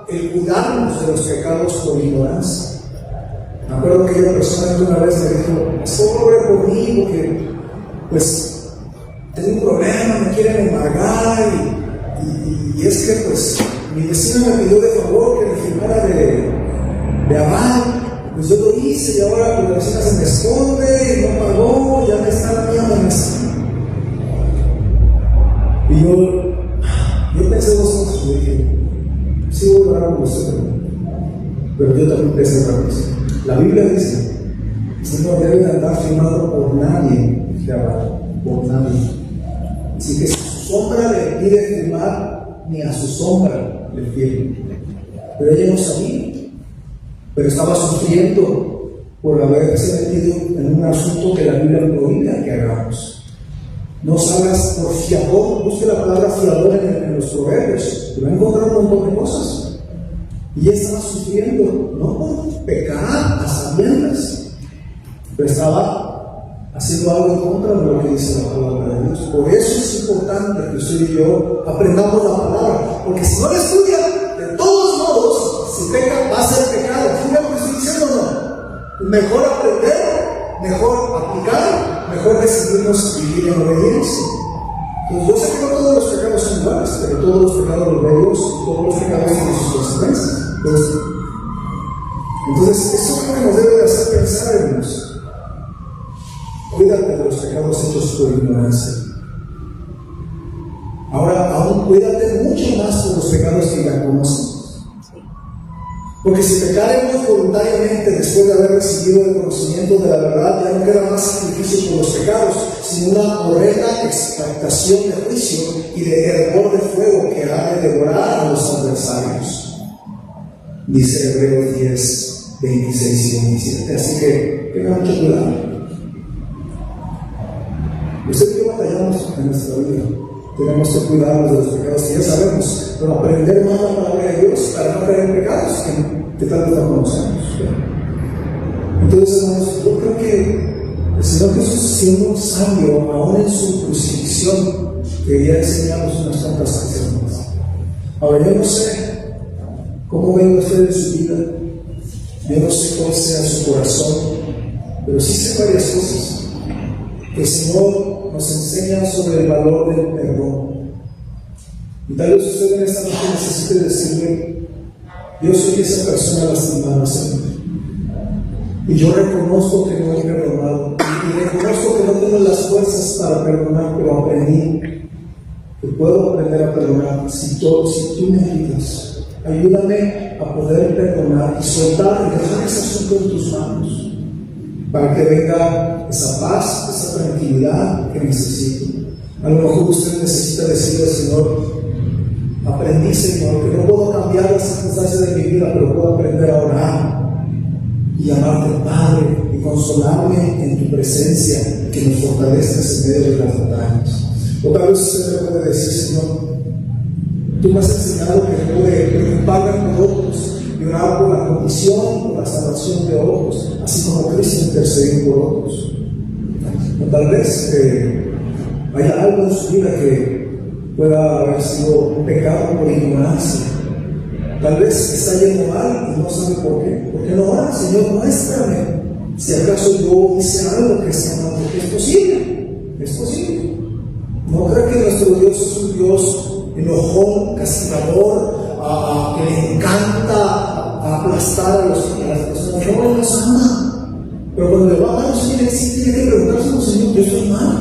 el cuidarnos de los pecados por ignorancia. Me acuerdo que una persona que una vez me dijo: pobre por mí, porque pues tengo un problema, me quieren embargar, y es que pues mi vecino me pidió de favor que me firmara de aval. Pues yo lo hice y ahora pues, la vecina se me esconde y no pagó, ya me está viendo. Y yo pensé 2 cosas. Yo dije: sí voy a hablar con usted, pero yo también pensé otra cosa. La Biblia dice: usted no debe andar firmado por nadie, por nadie. Así que si su sombra le pide firmar, ni a su sombra le firma. Pero ella no sabía, pero estaba sufriendo por haberse metido en un asunto que la Biblia prohíbe que hagamos. No salgas por fiador, busque la palabra fiador en los proverbios, te va a encontrar un montón de cosas. Y ella estaba sufriendo, no por pecar a sabiendas, pero estaba haciendo algo en contra de lo que dice la palabra de Dios. Por eso es importante que usted y yo aprendamos la palabra, porque si no la estudia, de todos modos, si peca, va a ser pecado. ¿Fíjate lo que estoy diciendo o no? Mejor aprender, mejor aplicar, mejor decidirnos vivir en obediencia. Entonces, yo sé que no todos los pecados son iguales, pero todos los pecados los ve Dios, y todos los pecados tienen sus consecuencias. Entonces, eso creo que nos debe de hacer pensar, hermanos. Cuídate de los pecados hechos por ignorancia. Ahora, aún cuídate mucho más por los pecados que ya conoces. Porque si pecaremos voluntariamente después de haber recibido el conocimiento de la verdad, ya no queda más sacrificio por los pecados, sino una horrenda expectación de juicio y de hervor de fuego que ha de devorar a los adversarios. Dice Hebreos 10, 26 y 27. Así que tengan mucho cuidado. Usted y yo batallamos en nuestra vida. Tenemos que cuidarnos de los pecados que ya sabemos, pero aprender más la palabra de Dios para no caer en pecados que tal vez no conocemos. Entonces, hermanos, yo creo que el Señor Jesús, siendo sabio, aún en su crucifixión, quería enseñarnos unas cuantas cosas más. Ahora, yo no sé cómo venga usted en su vida, yo no sé cuál sea su corazón, pero sí sé varias cosas. El Señor nos enseña sobre el valor del perdón. Y tal vez usted en esta noche necesite decirle: yo soy esa persona lastimada, Señor, y yo reconozco que no he perdonado, y reconozco que no tengo las fuerzas para perdonar, pero aprendí que puedo aprender a perdonar si tú me ayudas. Ayúdame a poder perdonar y soltar y dejar ese asunto en tus manos, para que venga esa paz, esa tranquilidad que necesito. A lo mejor usted necesita decirle al Señor: aprendí, Señor, que no puedo cambiar las circunstancias de mi vida, pero puedo aprender a orar y llamarte Padre y consolarme en tu presencia, que nos fortalezcas en medio de las batallas. O tal vez usted le puede decir: Señor, tú me has enseñado que debo de preocuparme por otros y orar por la condición, por la salvación de otros, así como Cristo intercedió por otros. O tal vez haya algo en su vida que pueda haber sido un pecado por ignorancia. Tal vez está yendo mal y no sabe por qué. ¿Por qué no ora? Señor, muéstrame si acaso yo hice algo que está mal. Porque es posible, es posible. No creo que nuestro Dios es un Dios enojón, castigador, que le encanta aplastar a las personas. No, Él nos ama. Pero cuando le va mal, usted sí tiene que preguntarse: Señor, yo estoy mal,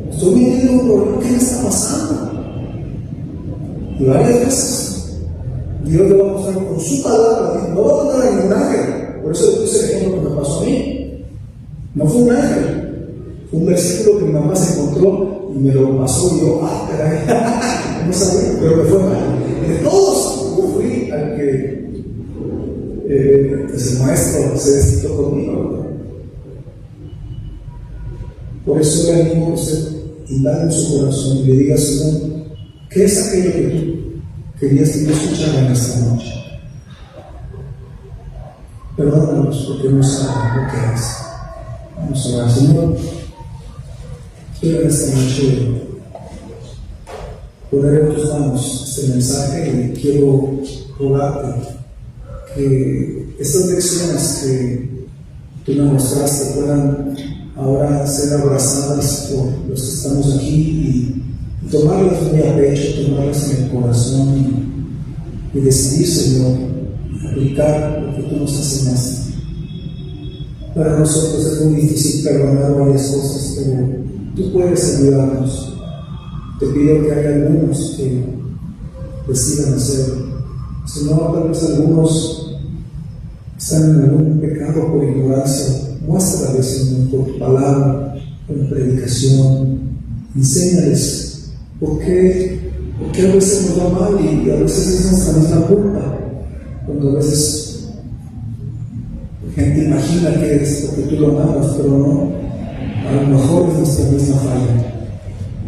estoy viviendo un problema, ¿qué me está pasando? Y varias veces Dios le va a mostrar con su palabra. No va a mandar a ningún ángel. Por eso le puse el ejemplo que me pasó a mí. No fue un ángel, fue un versículo que mi mamá se encontró y me lo pasó, y yo: caray, no sabía, pero me fue mal. Y de todos, yo fui al que pues el maestro se desquitó conmigo, ¿verdad? Por eso le animo a usted: indague en su corazón y le diga: Señor, ¿qué es aquello que tú querías que yo escuchara en esta noche? Perdónanos porque no saben lo que es. Vamos a orar. Señor, quiero en esta noche poner en tus manos este mensaje, y quiero rogarte que estas lecciones que tú me mostraste puedan ahora ser abrazadas por los que estamos aquí y tomarlas muy a pecho, tomarlas en el corazón y decidir, Señor, aplicar lo que tú nos enseñaste. Para nosotros es muy difícil perdonar varias cosas, pero tú puedes ayudarnos. Te pido que haya algunos que decidan hacerlo. Señor, tal vez algunos están en algún pecado por ignorancia. Muéstrales, Señor, por tu palabra, con predicación. Enséñales por qué a veces nos va mal, y a veces es nuestra misma culpa. Cuando a veces la gente imagina que es porque tú lo amas, pero no. A lo mejor es nuestra misma falla.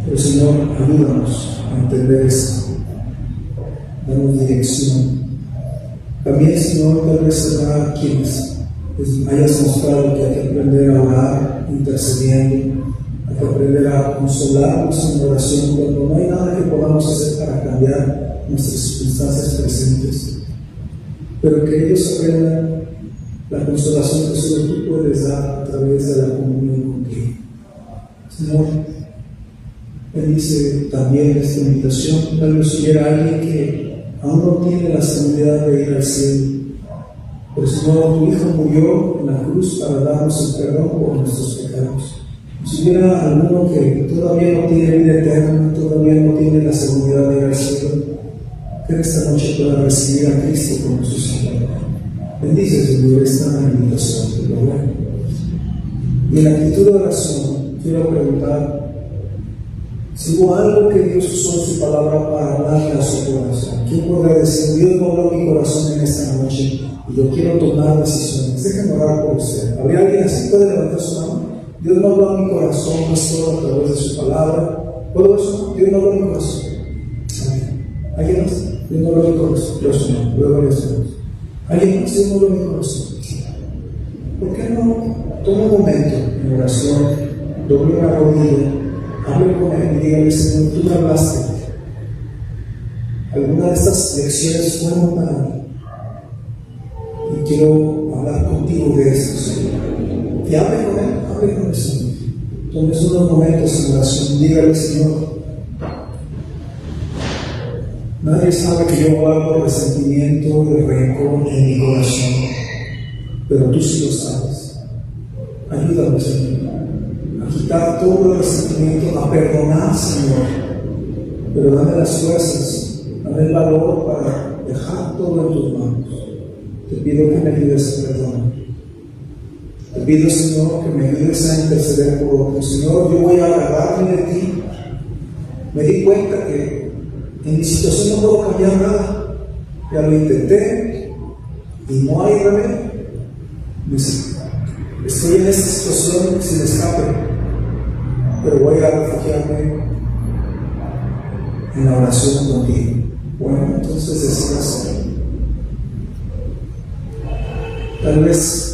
Pero Señor, ayúdanos a entender esto, danos dirección. También, Señor, tal vez habrá quienes hayas mostrado que hay que aprender a orar intercediendo, hay que aprender a consolarnos en oración cuando no hay nada que podamos hacer para cambiar nuestras circunstancias presentes, pero que ellos aprendan la consolación que solo tú puedes dar a través de la comunión contigo. Señor, bendice también esta invitación. Tal vez hubiera alguien que aún no tiene la seguridad de ir al cielo. Pero Señor, tu Hijo murió en la cruz para darnos el perdón por nuestros pecados. Si hubiera alguno que todavía no tiene vida eterna, todavía no tiene la seguridad de ir al cielo, que esta noche pueda recibir a Cristo como su Señor. Bendice, Señor, esta invitación, te lo ruego. Y en la actitud de oración, quiero preguntar si hubo algo que Dios usó en su palabra para hablarle a su corazón. ¿Quién podrá decir, Dios no habló a mi corazón en esta noche y yo quiero tomar decisiones? Déjenme orar por usted. ¿Habría alguien así? ¿Puede levantar su mano? Dios no habló a mi corazón, pastor, a través de su palabra. ¿Puedo ver su mano? Dios no habló a mi corazón. Amén. ¿Alguien más? Dios no habló a mi corazón. Dios no, luego varias veces. ¿Alguien más? Dios no habló a mi corazón. ¿Por qué no toma un momento en oración, doble una rodilla, hable con Él y dígale, Señor, tú me hablaste? Alguna de estas lecciones fueron para mí y quiero hablar contigo de esto, Señor. Y hable con el Señor. Tomes unos momentos en oración, dígale, Señor, nadie sabe que yo guardo resentimiento y rencor en mi corazón, pero tú sí lo sabes. Ayúdame, Señor, a quitar todo el resentimiento, a perdonar, Señor, pero dame las fuerzas, dame el valor para dejar todo en tus manos. Te pido que me ayudes a perdonar. Te pido, Señor, que me ayudes a interceder por otros. Señor, yo voy a agarrarme de ti. Me di cuenta que en mi situación no puedo cambiar nada. Ya lo intenté y no hay remedio. Estoy en esta situación sin escape, pero voy a refugiarme en la oración contigo. Bueno, entonces decías, tal vez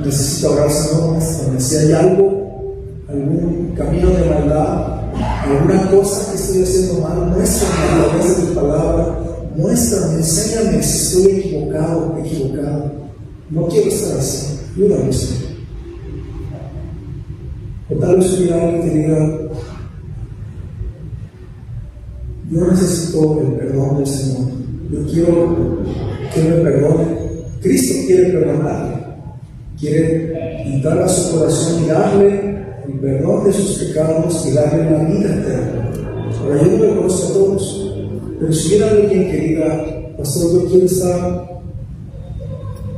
necesito orar, Señor, si hay algo, algún camino de maldad, alguna cosa que estoy haciendo mal, muéstrame a través de tu palabra, muéstrame, enséñame si estoy equivocado. No quiero estar así, ayúdame, Señor. O tal vez hubiera alguien que diga, yo necesito el perdón del Señor, yo quiero que me perdone. Cristo quiere perdonarle, quiere entrar a su corazón y darle el perdón de sus pecados y darle una vida eterna. Ahora, yo no le conozco a todos, pero si hubiera alguien que diga, pastor, yo quiero estar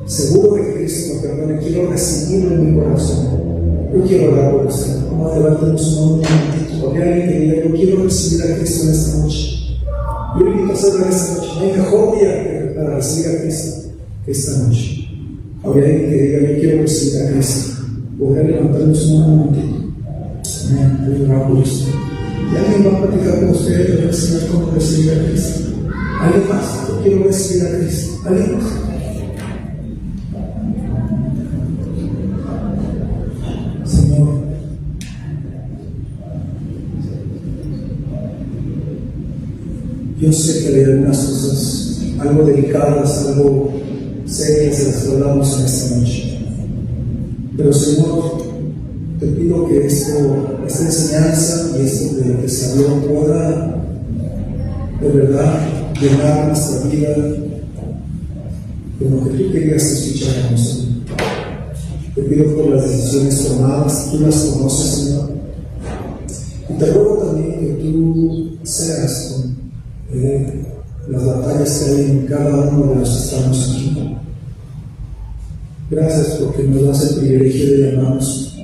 seguro de que Cristo me perdone, quiero recibirlo en mi corazón, yo quiero orar por usted. Vamos a levantar su mano un momentito. Habría alguien que diga, yo quiero recibir a Cristo en esta noche. Yo le invito a hacerlo en esta noche. No hay mejor día para recibir a Cristo que esta noche. Habría alguien que diga, yo quiero recibir a Cristo. Podría levantar su mano un momentito. Amén. Voy a orar por usted. Y alguien va a platicar con usted para enseñar cómo recibir a Cristo. ¿Alguien más? Yo quiero recibir a Cristo. ¿Alguien más? Señor, yo sé que hay algunas cosas algo delicadas, algo serias de las que hablamos en esta noche. Pero Señor, te pido que esta enseñanza y esto de lo que se habló pueda de verdad llenar nuestra vida con lo que tú querías que escucháramos. Te pido por las decisiones tomadas, tú las conoces, Señor. Y te ruego también que tú seas con las batallas que hay en cada uno de los que estamos aquí. Gracias porque nos das el privilegio de llamarnos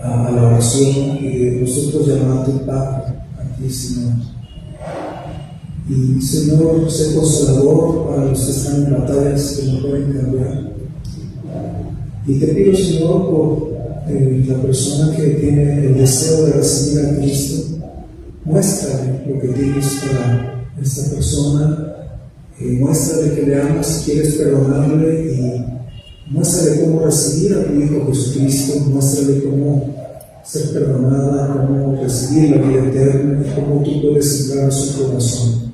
a la oración y de nosotros llamarte Padre a ti, Señor. Y Señor, sé consolador para los que están en batallas que no pueden cambiar. Y te pido, Señor, por la persona que tiene el deseo de recibir a Cristo, muéstrale lo que tienes para esta persona, muéstrale que le amas, quieres perdonarle y muéstrale cómo recibir a tu Hijo Jesucristo, muéstrale cómo ser perdonada, cómo recibir la vida eterna y cómo tú puedes entrar a su corazón.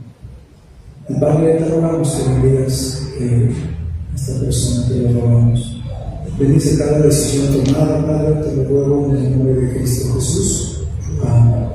Y Padre, te rogamos que bendigas a esta persona, te lo rogamos. Bendice cada decisión tomada, Padre, te lo ruego en el nombre de Cristo Jesús. Amén.